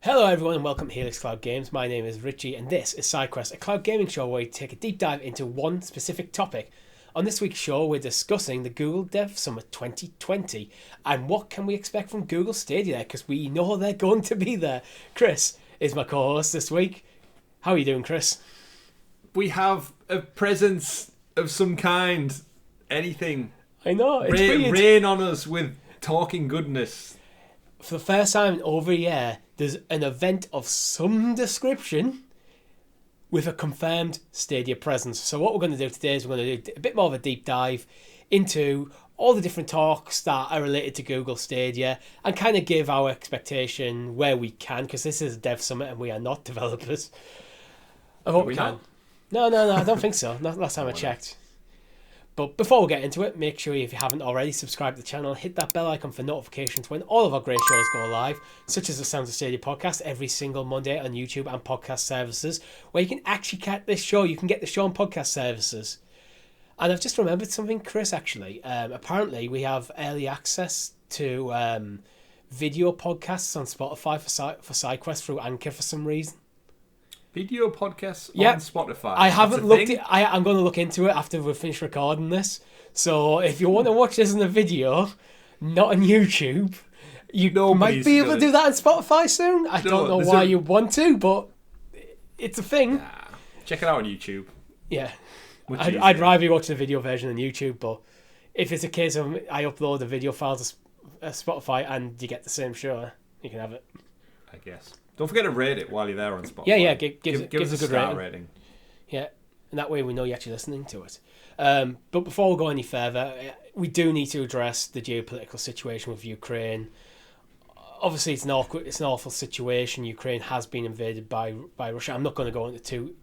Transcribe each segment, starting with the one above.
Hello everyone and welcome to Helix Cloud Games. My name is Richie and this is SideQuest, a cloud gaming show where we take a deep dive into one specific topic. On this week's show we're discussing the Google Dev Summit 2020 and what can we expect from Google Stadia there, because we know they're going to be there. Chris is my co-host this week. How are you doing, Chris? We have a presence of some kind. Anything. I know, it's weird. Rain on us with talking goodness. For the first time in over a year, there's an event of some description with a confirmed Stadia presence. So what we're going to do today is we're going to do a bit more of a deep dive into all the different talks that are related to Google Stadia and kind of give our expectation where we can, because this is a dev summit and we are not developers. I hope we can. No, I don't think so. Not last time I checked. But before we get into it, make sure if you haven't already, subscribe to the channel, hit that bell icon for notifications when all of our great shows go live, such as the Sounds of Stadia podcast every single Monday on YouTube and podcast services, where you can actually get this show. You can get the show on podcast services. And I've just remembered something, Chris, actually. Apparently, we have early access to video podcasts on Spotify for SideQuest through Anchor for some reason. Video podcasts on Spotify. I haven't looked. I'm going to look into it after we finish recording this. So if you want to watch this in a video, not on YouTube, you might be able to do that on Spotify soon. I don't know why you want to, but it's a thing. Check it out on YouTube. Yeah, I'd rather watch the video version on YouTube, but if it's a case of I upload the video files to Spotify and you get the same show, you can have it. I guess. Don't forget to rate it while you're there on Spotify. Yeah, give us a good star rating. Yeah, and that way we know you're actually listening to it. But before we go any further, we do need to address the geopolitical situation with Ukraine. Obviously, it's an awful situation. Ukraine has been invaded by Russia. I'm not going to go into too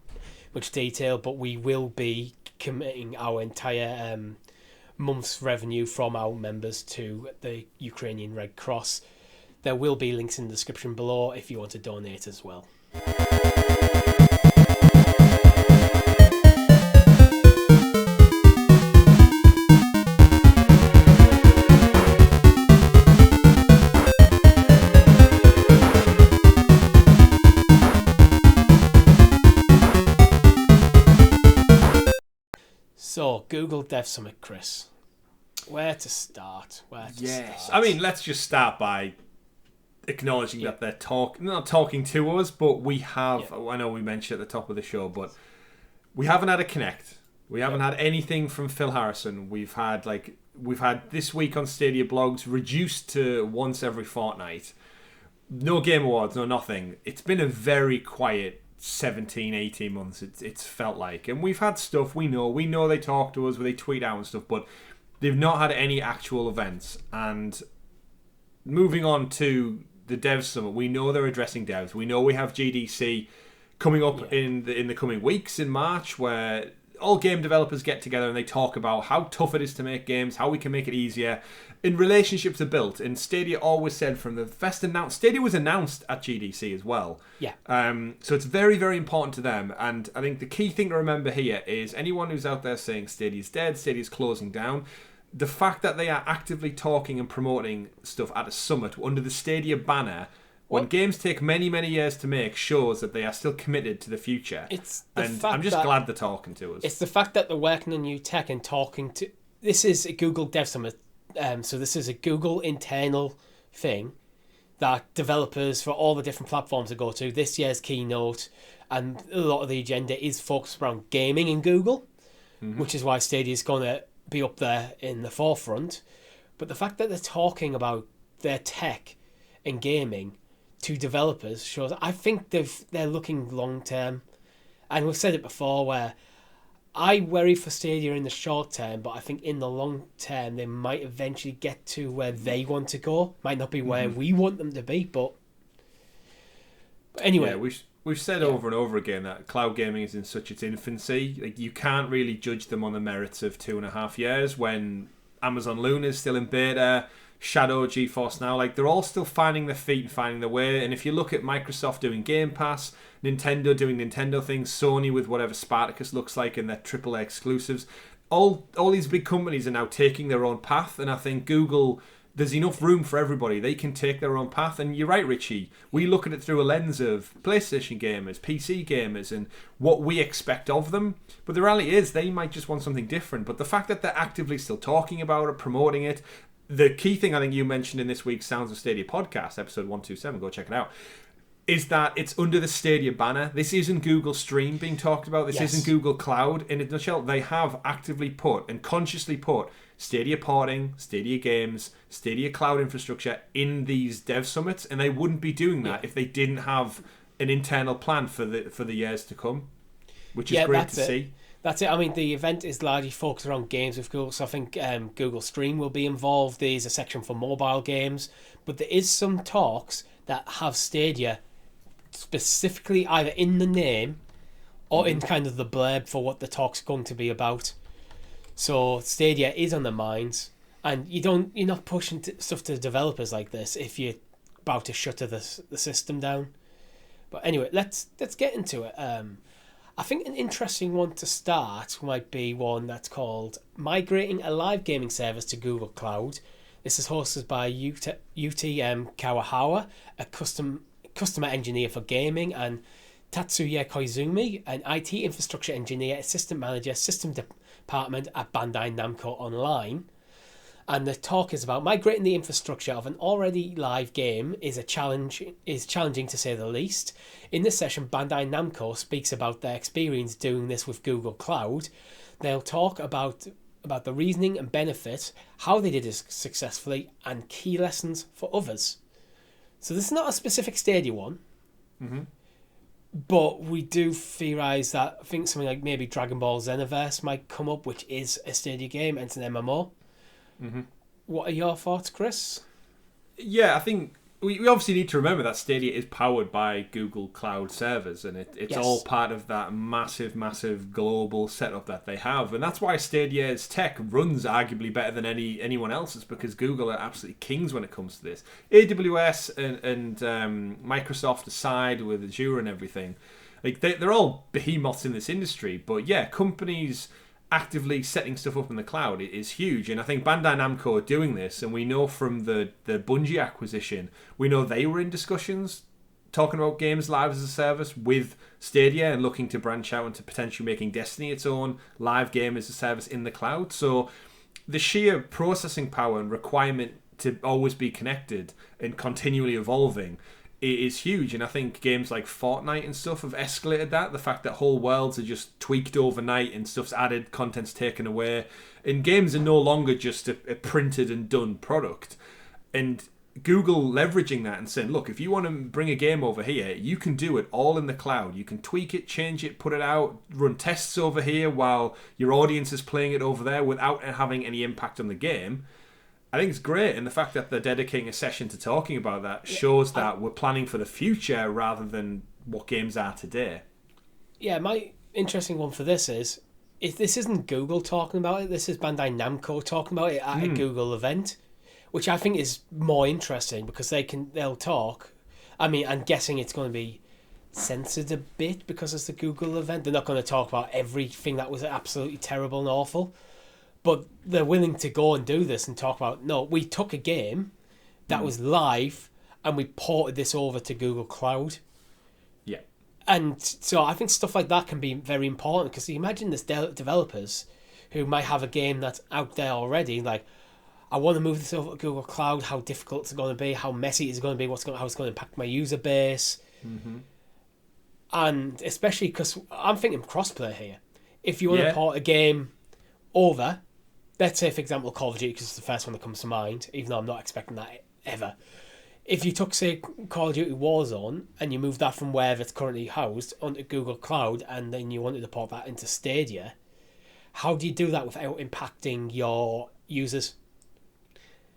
much detail, but we will be committing our entire month's revenue from our members to the Ukrainian Red Cross. There will be links in the description below if you want to donate as well. So, Google Dev Summit, Chris. Where to start? I mean, let's just start by acknowledging that they're not talking to us, but we have. I know we mentioned at the top of the show, but we haven't had a Connect. We haven't had anything from Phil Harrison. We've had this week on Stadia blogs reduced to once every fortnight. No Game Awards, no nothing. It's been a very quiet 17-18 months. It's felt like, and we've had stuff. We know they talk to us, where they tweet out and stuff, but they've not had any actual events. And moving on to the Dev Summit, we know they're addressing devs. We know we have GDC coming up in the coming weeks in March, where all game developers get together and they talk about how tough it is to make games, how we can make it easier, and relationships are built. And Stadia always said from the first announced, Stadia was announced at GDC as well. Yeah. So it's very, very important to them. And I think the key thing to remember here is anyone who's out there saying Stadia's dead, Stadia's closing down, the fact that they are actively talking and promoting stuff at a summit under the Stadia banner, when games take many, many years to make, shows that they are still committed to the future. I'm just glad they're talking to us. It's the fact that they're working on new tech and talking to... This is a Google Dev Summit, so this is a Google internal thing that developers for all the different platforms will go to. This year's keynote and a lot of the agenda is focused around gaming in Google, which is why Stadia is going to be up there in the forefront. But the fact that they're talking about their tech and gaming to developers shows I think they're looking long term. And we've said it before, where I worry for Stadia in the short term, but I think in the long term they might eventually get to where they want to go. Might not be where we want them to be, but anyway. Yeah, we've said over and over again that cloud gaming is in such its infancy. Like, you can't really judge them on the merits of 2.5 years when Amazon Luna is still in beta, Shadow, GeForce Now, like, they're all still finding their feet and finding their way. And if you look at Microsoft doing Game Pass, Nintendo doing Nintendo things, Sony with whatever Spartacus looks like and their AAA exclusives, all these big companies are now taking their own path. And I think Google there's enough room for everybody. They can take their own path. And you're right, Richie. We look at it through a lens of PlayStation gamers, PC gamers, and what we expect of them. But the reality is they might just want something different. But the fact that they're actively still talking about it, promoting it, the key thing I think you mentioned in this week's Sounds of Stadia podcast, episode 127, go check it out, is that it's under the Stadia banner. This isn't Google Stream being talked about. This isn't Google Cloud. In a nutshell, they have actively put and consciously put Stadia porting, Stadia games, Stadia cloud infrastructure in these dev summits, and they wouldn't be doing that if they didn't have an internal plan for the years to come, which is great to see. That's it. I mean, the event is largely focused around games with Google, so I think Google Stream will be involved. There's a section for mobile games, but there is some talks that have Stadia specifically either in the name or in kind of the blurb for what the talk's going to be about. So Stadia is on the minds, and you're not pushing stuff to developers like this if you're about to shutter the system down. But anyway, let's get into it. I think an interesting one to start might be one that's called Migrating a Live Gaming Service to Google Cloud. This is hosted by UT Kawahawa, a customer engineer for gaming, and Tatsuya Koizumi, an IT infrastructure engineer, assistant manager, system department at Bandai Namco Online. And the talk is about migrating the infrastructure of an already live game is challenging to say the least. In this session, Bandai Namco speaks about their experience doing this with Google Cloud. They'll talk about the reasoning and benefits, how they did this successfully, and key lessons for others. So this is not a specific Stadia one, but we do theorise that I think something like maybe Dragon Ball Xenoverse might come up, which is a Stadia game and it's an MMO. What are your thoughts, Chris? Yeah, I think we obviously need to remember that Stadia is powered by Google Cloud servers, and it's all part of that massive global setup that they have, and that's why Stadia's tech runs arguably better than anyone else's, because Google are absolutely kings when it comes to this. AWS and Microsoft aside, with Azure and everything, like they're all behemoths in this industry, but yeah, companies actively setting stuff up in the cloud is huge, and I think Bandai Namco are doing this, and we know from the Bungie acquisition, we know they were in discussions talking about games live as a service with Stadia and looking to branch out into potentially making Destiny its own live game as a service in the cloud. So the sheer processing power and requirement to always be connected and continually evolving is huge, and I think games like Fortnite and stuff have escalated that. The fact that whole worlds are just tweaked overnight and stuff's added, content's taken away, and games are no longer just a printed and done product. And Google leveraging that and saying, look, if you want to bring a game over here, you can do it all in the cloud. You can tweak it, change it, put it out, run tests over here while your audience is playing it over there without having any impact on the game. I think it's great, and the fact that they're dedicating a session to talking about that shows that we're planning for the future rather than what games are today. Yeah, my interesting one for this is, if this isn't Google talking about it, this is Bandai Namco talking about it at a Google event, which I think is more interesting because they'll talk. I mean, I'm guessing it's going to be censored a bit because it's the Google event. They're not going to talk about everything that was absolutely terrible and awful. But they're willing to go and do this and talk about, no, we took a game that was live and we ported this over to Google Cloud. Yeah. And so I think stuff like that can be very important, because you imagine there's developers who might have a game that's out there already, like, I want to move this over to Google Cloud, how difficult it's going to be, how messy it's going to be, how it's going to impact my user base. And especially because I'm thinking crossplay here. If you want to port a game over, let's say, for example, Call of Duty, because it's the first one that comes to mind, even though I'm not expecting that ever. If you took, say, Call of Duty Warzone and you moved that from wherever it's currently housed onto Google Cloud, and then you wanted to port that into Stadia, how do you do that without impacting your users?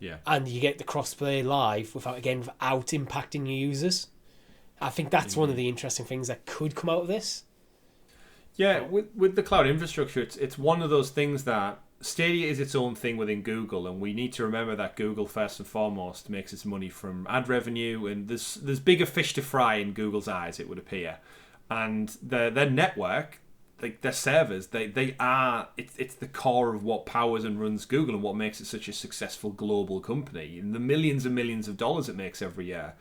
Yeah. And you get the crossplay live without impacting your users. I think that's one of the interesting things that could come out of this. Yeah, with the cloud infrastructure, it's one of those things that Stadia is its own thing within Google, and we need to remember that Google, first and foremost, makes its money from ad revenue, and there's bigger fish to fry in Google's eyes, it would appear. And their network like their servers, they are it's the core of what powers and runs Google and what makes it such a successful global company, and the millions and millions of dollars it makes every year.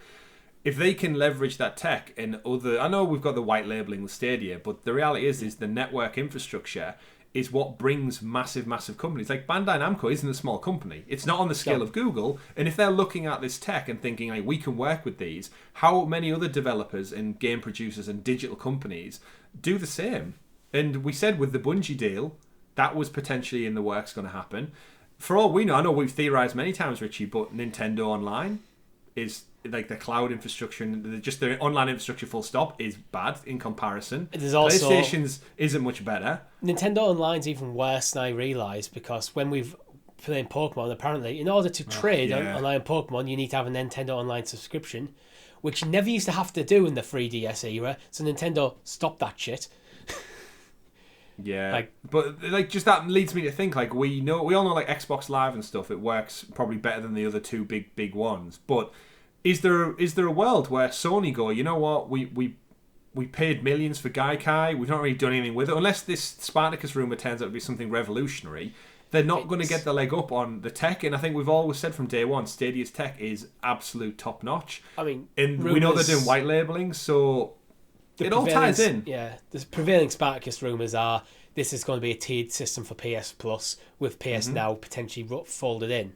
If they can leverage that tech in other, I know we've got the white labeling with Stadia, but the reality is the network infrastructure is what brings massive companies. Like Bandai Namco isn't a small company. It's not on the scale of Google. And if they're looking at this tech and thinking, like, we can work with these, how many other developers and game producers and digital companies do the same? And we said with the Bungie deal, that was potentially in the works going to happen. For all we know, I know we've theorized many times, Richie, but Nintendo Online is like the cloud infrastructure and just the online infrastructure full stop is bad in comparison. There's also PlayStation's isn't much better. Nintendo Online's even worse than I realised, because when we've playing Pokemon, apparently in order to trade online Pokemon you need to have a Nintendo Online subscription, which you never used to have to do in the 3DS era, so Nintendo stopped that shit. Yeah, but like just that leads me to think, like, we all know like Xbox Live and stuff, it works probably better than the other two big ones, but is there a world where Sony go, you know what, we paid millions for Gaikai, we've not really done anything with it, unless this Spartacus rumor turns out to be something revolutionary, they're not going to get the leg up on the tech. And I think we've always said from day one, Stadia's tech is absolute top notch. I mean, and we know they're doing white labeling, so it all ties in. Yeah, the prevailing Spartacus rumours are this is going to be a tiered system for PS Plus with PS Now potentially folded in,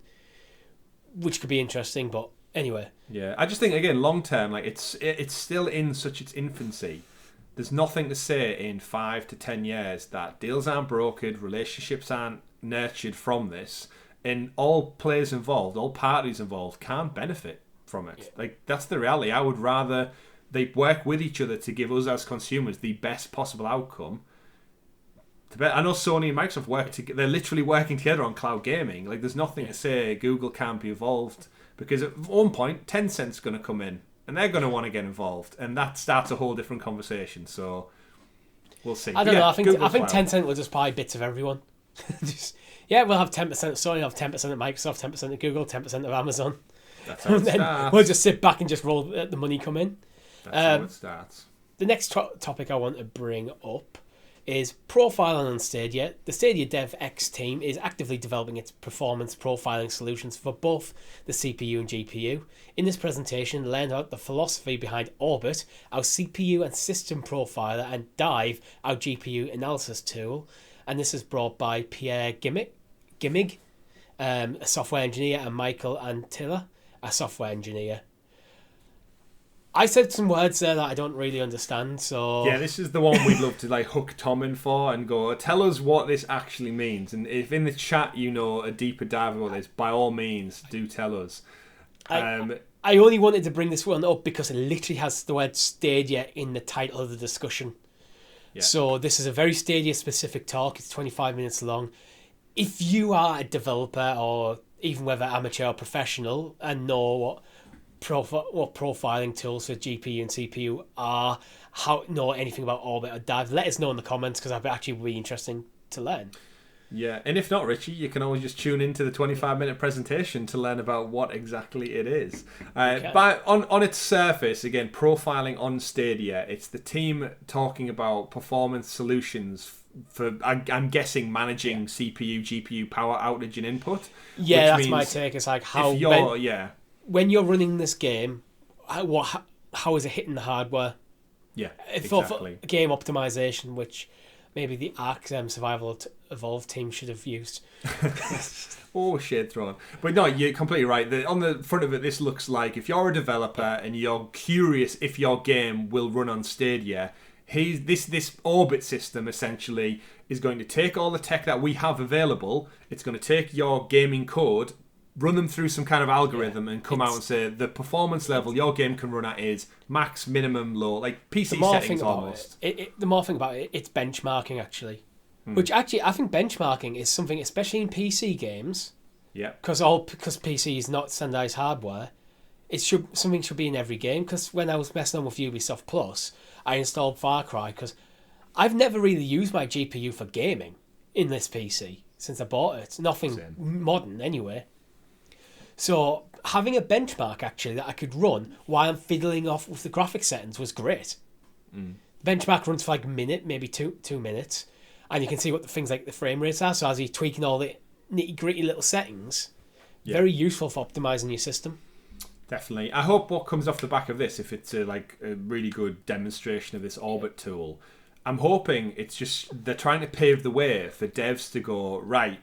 which could be interesting. But anyway, yeah, I just think again long term, like it's still in such its infancy. There's nothing to say in 5 to 10 years that deals aren't brokered, relationships aren't nurtured from this, and all players involved, all parties involved can't benefit from it. Yeah. Like, that's the reality. I would rather they work with each other to give us as consumers the best possible outcome. I know Sony and Microsoft work together. They're literally working together on cloud gaming. Like, there's nothing to say Google can't be involved, because at one point Tencent's going to come in and they're going to want to get involved, and that starts a whole different conversation. So we'll see. I don't know. I think Tencent will just buy bits of everyone. We'll have 10% of Sony, have 10% of Microsoft, 10% of Google, 10% of Amazon. That's how it starts. We'll just sit back and just roll the money come in. That's how it starts. The next topic I want to bring up is profiling on Stadia. The Stadia DevX team is actively developing its performance profiling solutions for both the CPU and GPU. In this presentation, learn about the philosophy behind Orbit, our CPU and system profiler, and Dive, our GPU analysis tool. And this is brought by Pierre Gimmig, a software engineer, and Michael Antilla, a software engineer. I said some words there that I don't really understand, so... Yeah, this is the one we'd love to like hook Tom in for and go, tell us what this actually means. And if in the chat you know a deeper dive about this, by all means, do tell us. I only wanted to bring this one up because it literally has the word Stadia in the title of the discussion. Yeah. So this is a very Stadia-specific talk. It's 25 minutes long. If you are a developer, or even whether amateur or professional, and know what profiling tools for GPU and CPU are, know anything about Orbit or Dive, let us know in the comments, because that'd actually be interesting to learn. Yeah, and if not, Richie, you can always just tune into the 25-minute presentation to learn about what exactly it is. But on its surface, again, profiling on Stadia, it's the team talking about performance solutions for, I'm guessing, managing CPU, GPU power outage and input. Yeah, that's my take. It's like how when you're running this game, how is it hitting the hardware? Yeah, for game optimization, which maybe the Ark Survival Evolved team should have used. Oh, shade thrown. But no, you're completely right. On the front of it, this looks like if you're a developer and you're curious if your game will run on Stadia, this Orbit system essentially is going to take all the tech that we have available. It's going to take your gaming code, run them through some kind of algorithm, and come out and say the performance level your game can run at is max, minimum, low, like PC settings almost. The more thing about it, it's benchmarking actually. Which actually, I think benchmarking is something, especially in PC games. Yeah. Because PC is not standardized hardware, something should be in every game. Because when I was messing on with Ubisoft Plus, I installed Far Cry, because I've never really used my GPU for gaming in this PC since I bought it. Nothing modern anyway. So having a benchmark actually that I could run while I'm fiddling off with the graphic settings was great. Benchmark runs for like a minute, maybe two minutes, and you can see what the things like the frame rates are. So as you're tweaking all the nitty gritty little settings, very useful for optimizing your system. Definitely. I hope what comes off the back of this, if it's a really good demonstration of this Orbit tool, I'm hoping it's just they're trying to pave the way for devs to go, right,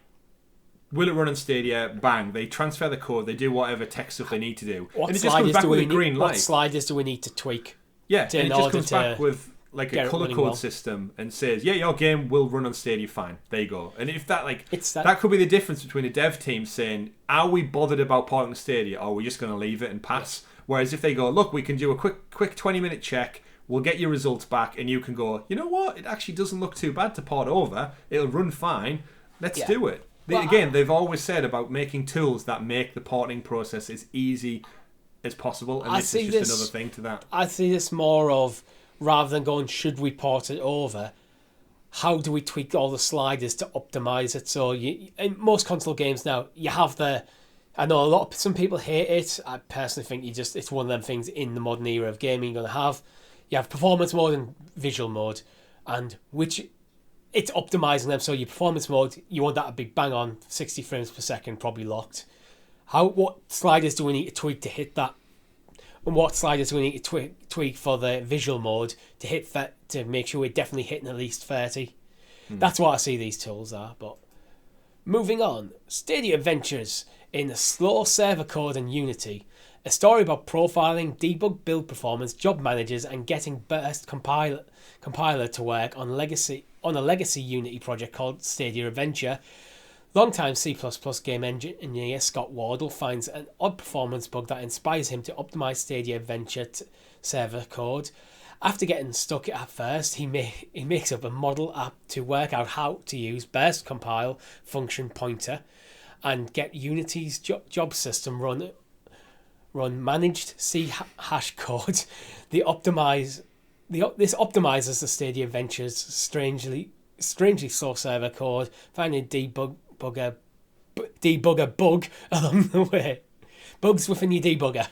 will it run on Stadia? Bang. They transfer the code, they do whatever tech stuff they need to do. What and it just comes back with a green light. What sliders do we need to tweak? Yeah, and it just comes back with like a color code well. system and says, yeah, your game will run on Stadia fine. There you go. And if that that could be the difference between a dev team saying, are we bothered about porting to Stadia, or are we just going to leave it and pass? Whereas if they go, look, we can do a quick 20-minute check, we'll get your results back, and you can go, you know what, it actually doesn't look too bad to port over, it'll run fine, let's do it. They've always said about making tools that make the porting process as easy as possible, and this is just another thing to that. I see this more of, rather than going, should we port it over, how do we tweak all the sliders to optimize it? So in most console games now, you have I know some people hate it. I personally think it's one of them things in the modern era of gaming you're going to have. You have performance mode and visual mode, and which it's optimizing them. So your performance mode, you want that to be bang on 60 frames per second, probably locked. What sliders do we need to tweak to hit that? And what sliders do we need to tweak for the visual mode to make sure we're definitely hitting at least 30? That's what I see these tools are. But moving on, Stadia Adventures in slow server code and Unity. A story about profiling, debug build performance, job managers, and getting Burst compiler to work on a legacy Unity project called Stadia Adventure. Longtime C++ game engineer Scott Wardle finds an odd performance bug that inspires him to optimize Stadia Adventure server code. After getting stuck at first, he makes up a model app to work out how to use Burst compile function pointer and get Unity's job system run managed C hash code. This optimizes the Stadia Adventures strangely slow server code, finding debugger bug along the way. Bugs within your debugger.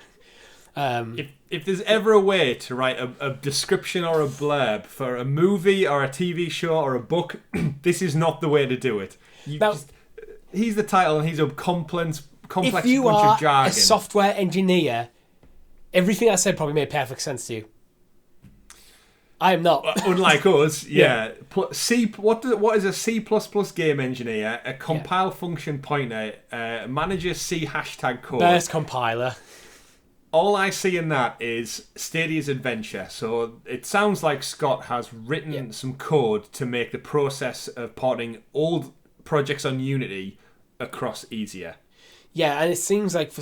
If there's ever a way to write a description or a blurb for a movie or a TV show or a book, this is not the way to do it. He's the title and he's a complex bunch of jargon. If you are a software engineer, everything I said probably made perfect sense to you. I am not. Unlike us, yeah. What is a C++ game engineer? A compile function pointer, manages C hashtag code. Burst compiler. All I see in that is Stadia's Adventure. So it sounds like Scott has written some code to make the process of porting old projects on Unity across easier. Yeah, and it seems like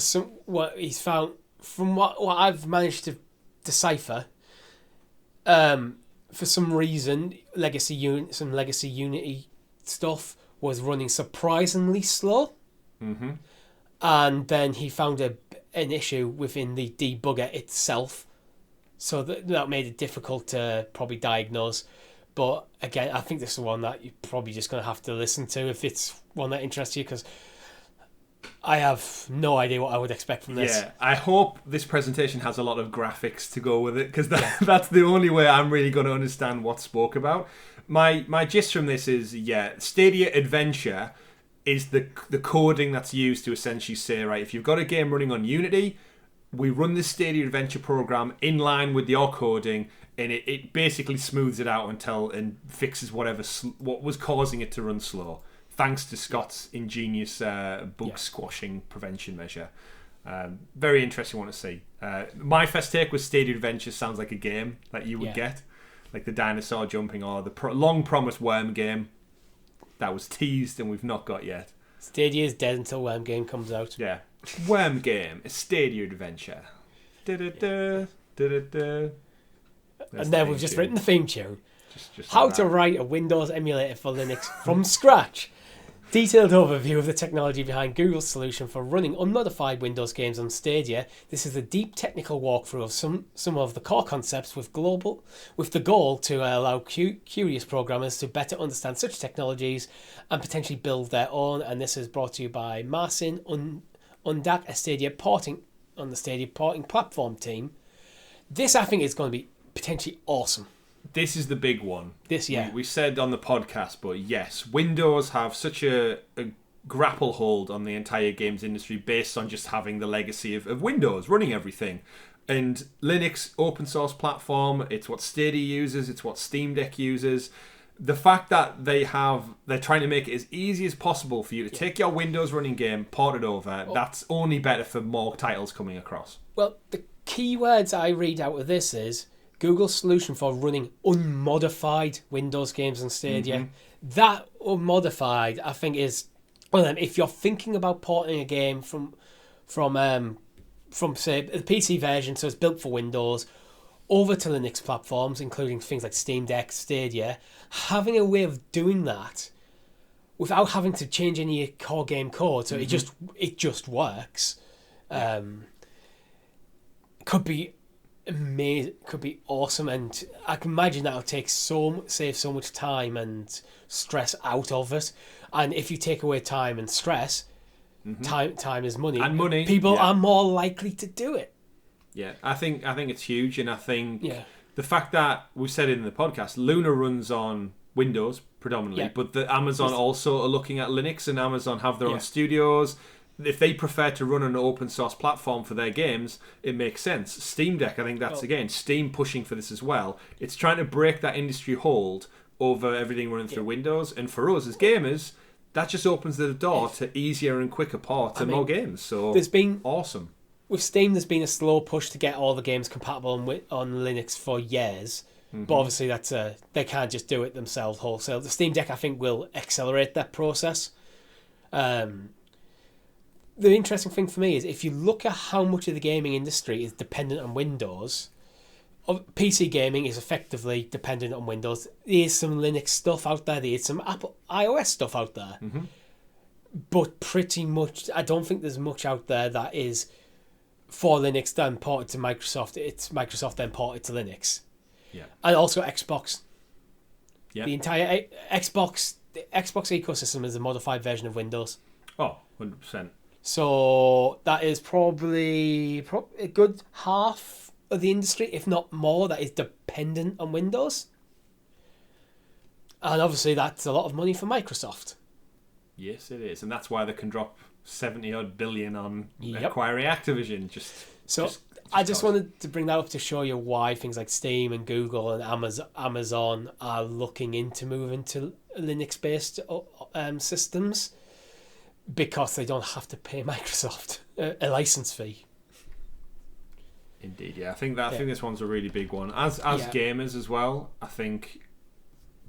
what he's found, from what I've managed to decipher, for some reason, legacy Unity stuff was running surprisingly slow. Mm-hmm. And then he found an issue within the debugger itself, so that made it difficult to probably diagnose. But again, I think this is one that you're probably just going to have to listen to if it's one that interests you, because I have no idea what I would expect from this. Yeah, I hope this presentation has a lot of graphics to go with it, because that's the only way I'm really going to understand what's spoke about. My gist from this is, Stadia Adventure is the coding that's used to essentially say, right, if you've got a game running on Unity, we run this Stadia Adventure program in line with your coding, and it basically smooths it out and fixes what was causing it to run slow, thanks to Scott's ingenious bug squashing prevention measure. Very interesting one to see. My first take was Stadia Adventure sounds like a game that you would get, like the dinosaur jumping or the long promised worm game that was teased and we've not got yet. Stadia is dead until Worm Game comes out. Yeah. Worm Game, a Stadia Adventure. Da-da-da, da-da-da. And then we've just written the theme tune. Just how to write a Windows emulator for Linux from scratch. Detailed overview of the technology behind Google's solution for running unmodified Windows games on Stadia. This is a deep technical walkthrough of some of the core concepts with the goal to allow curious programmers to better understand such technologies and potentially build their own. And this is brought to you by Marcin Undak, a Stadia porting platform team. This, I think, is going to be potentially awesome. this is the big one. Yeah. We said on the podcast, but yes, Windows have such a grapple hold on the entire games industry based on just having the legacy of Windows running everything. And Linux, open source platform, it's what Stadia uses, it's what Steam Deck uses. The fact that they're trying to make it as easy as possible for you to take your Windows running game, port it over, that's only better for more titles coming across. Well, the keywords I read out of this is Google's solution for running unmodified Windows games on Stadia. Mm-hmm. That unmodified, I think, is one of them. If you're thinking about porting a game from say the PC version, so it's built for Windows, over to Linux platforms, including things like Steam Deck, Stadia, having a way of doing that without having to change any core game code, so it just works, could be amazing, could be awesome, and I can imagine that'll save so much time and stress out of it. And if you take away time and stress, time is money, and money, people are more likely to do it. Yeah, I think it's huge, and I think the fact that we said it in the podcast, Luna runs on Windows predominantly, but the Amazon also are looking at Linux, and Amazon have their own studios. If they prefer to run an open source platform for their games, it makes sense. Steam Deck, I think that's again Steam pushing for this as well. It's trying to break that industry hold over everything running through Windows, and for us as gamers, that just opens the door to easier and quicker ports and more games. So there's been awesome. With Steam, there's been a slow push to get all the games compatible on Linux for years. But obviously they can't just do it themselves wholesale. The Steam Deck, I think, will accelerate that process. The interesting thing for me is if you look at how much of the gaming industry is dependent on Windows, PC gaming is effectively dependent on Windows. There is some Linux stuff out there. There is some Apple iOS stuff out there. But pretty much, I don't think there's much out there that is for Linux then ported to Microsoft. It's Microsoft then ported to Linux. Yeah. And also Xbox. Yeah. The entire Xbox ecosystem is a modified version of Windows. Oh, 100%. So that is probably a good half of the industry, if not more, that is dependent on Windows. And obviously that's a lot of money for Microsoft. Yes, it is. And that's why they can drop 70-odd billion on acquiring Activision. I just wanted to bring that up to show you why things like Steam and Google and Amazon are looking into moving to Linux-based systems, because they don't have to pay Microsoft a license fee. Indeed, yeah. I think this one's a really big one. As gamers as well, I think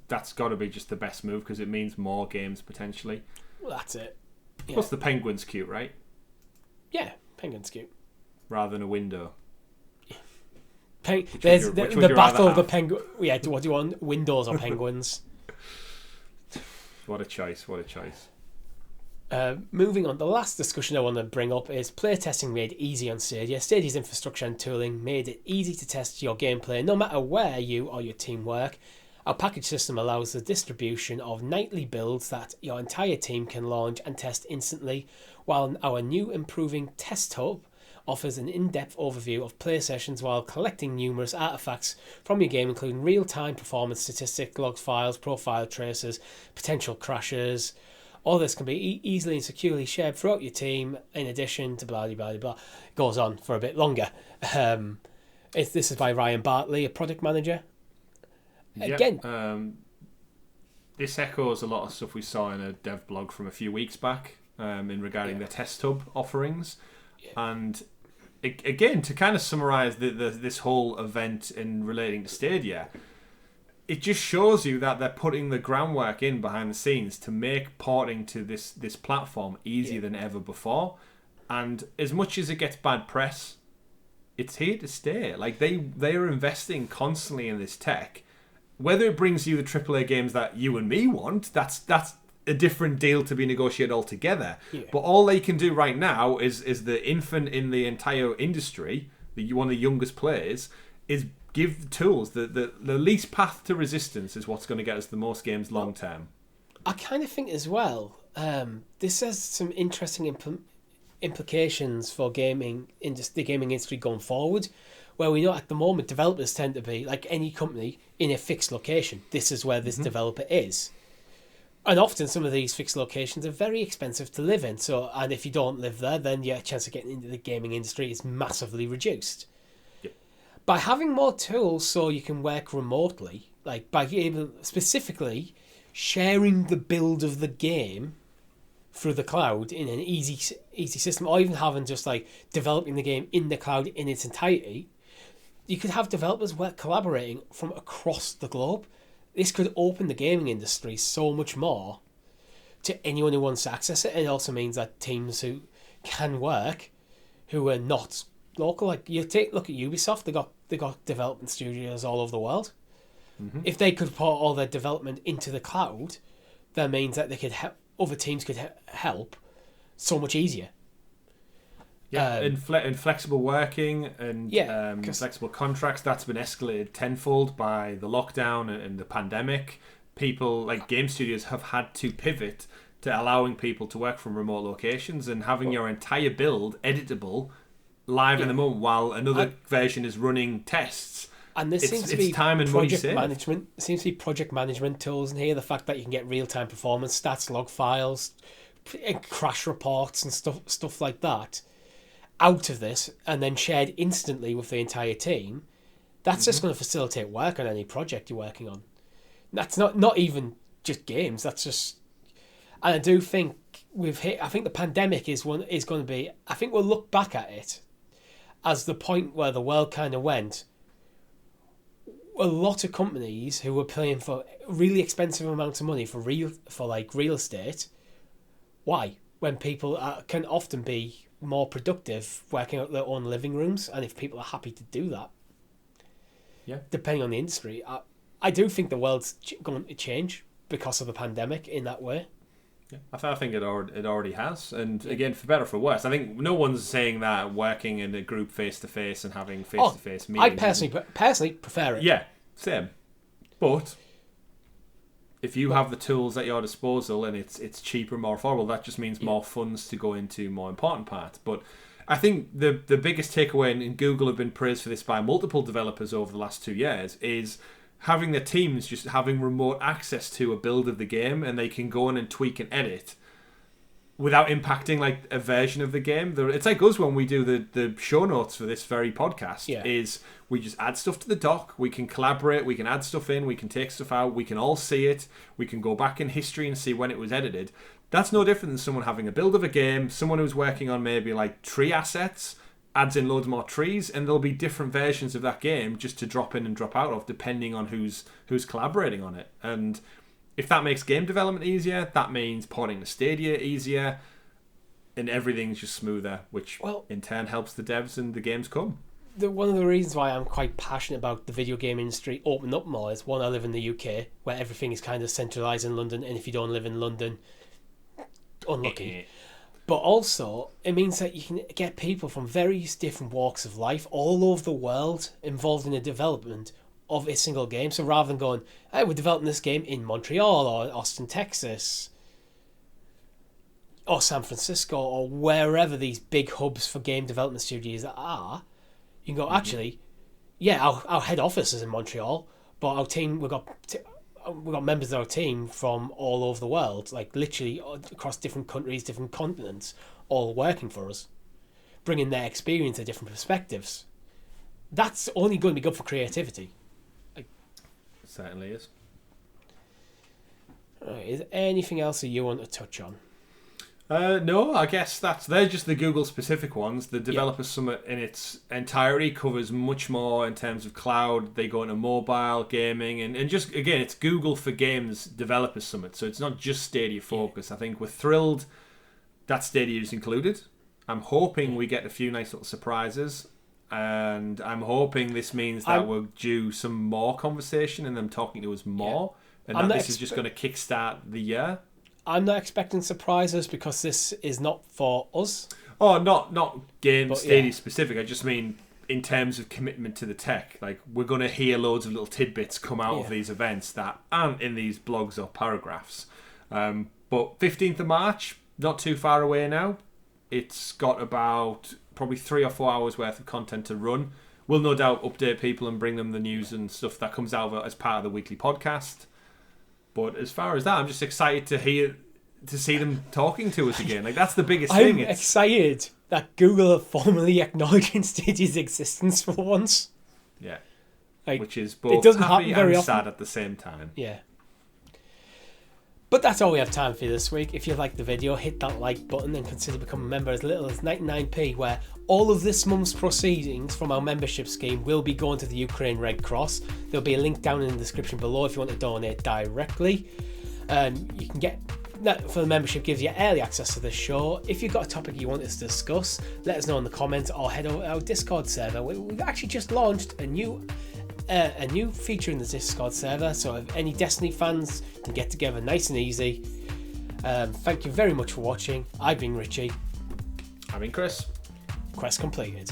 that's got to be just the best move, because it means more games potentially. Well, that's it. Yeah. Plus the penguin's cute, right? Yeah, penguin's cute. Rather than a window. There's the battle of the penguin. Yeah, what do you want? Windows or penguins? What a choice! What a choice. Moving on, the last discussion I want to bring up is playtesting made easy on Stadia. Stadia's infrastructure and tooling made it easy to test your gameplay no matter where you or your team work. Our package system allows the distribution of nightly builds that your entire team can launch and test instantly, while our new improving test hub offers an in-depth overview of play sessions while collecting numerous artifacts from your game, including real-time performance statistics, logs, files, profile traces, potential crashes. All this can be easily and securely shared throughout your team, in addition to blah, blah, blah, blah. It goes on for a bit longer. This is by Ryan Bartley, a product manager. Again, this echoes a lot of stuff we saw in a dev blog from a few weeks back regarding the test hub offerings. Yeah. And again, to kind of summarise this whole event in relating to Stadia, it just shows you that they're putting the groundwork in behind the scenes to make porting to this platform easier than ever before. And as much as it gets bad press, it's here to stay. Like they are investing constantly in this tech. Whether it brings you the AAA games that you and me want, that's a different deal to be negotiated altogether. Yeah. But all they can do right now is the infant in the entire industry, one of the youngest players, is give the tools. The least path to resistance is what's going to get us the most games long term. I kind of think as well, this has some interesting implications for the gaming industry going forward. where we know at the moment developers tend to be, like any company, in a fixed location. This is where this developer is. And often some of these fixed locations are very expensive to live in. So, and if you don't live there, then your chance of getting into the gaming industry is massively reduced. Yep. By having more tools so you can work remotely, like by able specifically sharing the build of the game through the cloud in an easy system, or even having just like developing the game in the cloud in its entirety, you could have developers work collaborating from across the globe. This could open the gaming industry so much more to anyone who wants to access it. And it also means that teams who can work, who are not local, like look at Ubisoft, they got development studios all over the world. Mm-hmm. If they could put all their development into the cloud, that means that they could other teams could help so much easier. Yeah, and flexible working and flexible contracts, that's been escalated tenfold by the lockdown and the pandemic. People, like game studios, have had to pivot to allowing people to work from remote locations and having your entire build editable live in the moment while another version is running tests. And this seems to be time and project money management. It seems to be project management tools in here. The fact that you can get real-time performance stats, log files, and crash reports and stuff like that out of this and then shared instantly with the entire team, that's just going to facilitate work on any project you're working on. That's not even just games, that's just... And I do think I think the pandemic is going to be... I think we'll look back at it as the point where the world kind of went. A lot of companies who were paying for really expensive amounts of money for real estate, why? When people can often be more productive working out their own living rooms, and if people are happy to do that, depending on the industry, I do think the world's going to change because of the pandemic in that way. Yeah, I think it already has, and again, for better or for worse, I think no one's saying that working in a group face to face and having face to face meetings. I personally prefer it. Yeah, same, but if you have the tools at your disposal and it's cheaper, more affordable, that just means more funds to go into more important parts. But I think the biggest takeaway, and Google have been praised for this by multiple developers over the last 2 years, is having their teams just having remote access to a build of the game, and they can go in and tweak and edit without impacting like a version of the game. It's like us when we do the show notes for this very podcast, is we just add stuff to the doc, we can collaborate, we can add stuff in, we can take stuff out, we can all see it, we can go back in history and see when it was edited. That's no different than someone having a build of a game, someone who's working on maybe like tree assets, adds in loads more trees, and there'll be different versions of that game just to drop in and drop out of depending on who's collaborating on it. And if that makes game development easier, that means porting to Stadia easier, and everything's just smoother, which in turn helps the devs and the games come. One of the reasons why I'm quite passionate about the video game industry opening up more is, one, I live in the UK, where everything is kind of centralised in London, and if you don't live in London, unlucky. But also, it means that you can get people from various different walks of life all over the world involved in the development of a single game. So rather than going, hey, we're developing this game in Montreal or Austin, Texas, or San Francisco, or wherever these big hubs for game development studios are, you can go, actually, our head office is in Montreal, but our team, we've got members of our team from all over the world, like literally across different countries, different continents, all working for us, bringing their experience to different perspectives. That's only going to be good for creativity. It certainly is. Right, is there anything else that you want to touch on? No, I guess they're just the Google specific ones. The Developer Summit in its entirety covers much more in terms of cloud. They go into mobile gaming and just, again, it's Google for Games Developer Summit, so it's not just Stadia focus. I think we're thrilled that Stadia is included. I'm hoping we get a few nice little surprises, and I'm hoping this means that we're due some more conversation and them talking to us more, and that this is just going to kickstart the year. I'm not expecting surprises because this is not for us. Oh, not game Stadia specific. I just mean in terms of commitment to the tech. Like, we're going to hear loads of little tidbits come out of these events that aren't in these blogs or paragraphs. But 15th of March, not too far away now. It's got about probably 3 or 4 hours worth of content to run. we'll no doubt update people and bring them the news and stuff that comes out of it as part of the weekly podcast. But as far as that, I'm just excited to see them talking to us again. Like, that's the biggest thing. I'm excited that Google are formally acknowledging Stadia's existence for once. Yeah. Like, which is it both doesn't happy happen very and often. sad at the same time. Yeah. But that's all we have time for this week. If you liked the video, hit that like button and consider becoming a member as little as 99p, where all of this month's proceedings from our membership scheme will be going to the Ukraine Red Cross. There'll be a link down in the description below if you want to donate directly. You can get that for the membership, gives you early access to the show. If you've got a topic you want us to discuss, let us know in the comments or head over to our Discord server. We've actually just launched a new feature in the Discord server, so if any Destiny fans can get together nice and easy. Thank you very much for watching. I've been Richie. I've been Chris. Quest completed.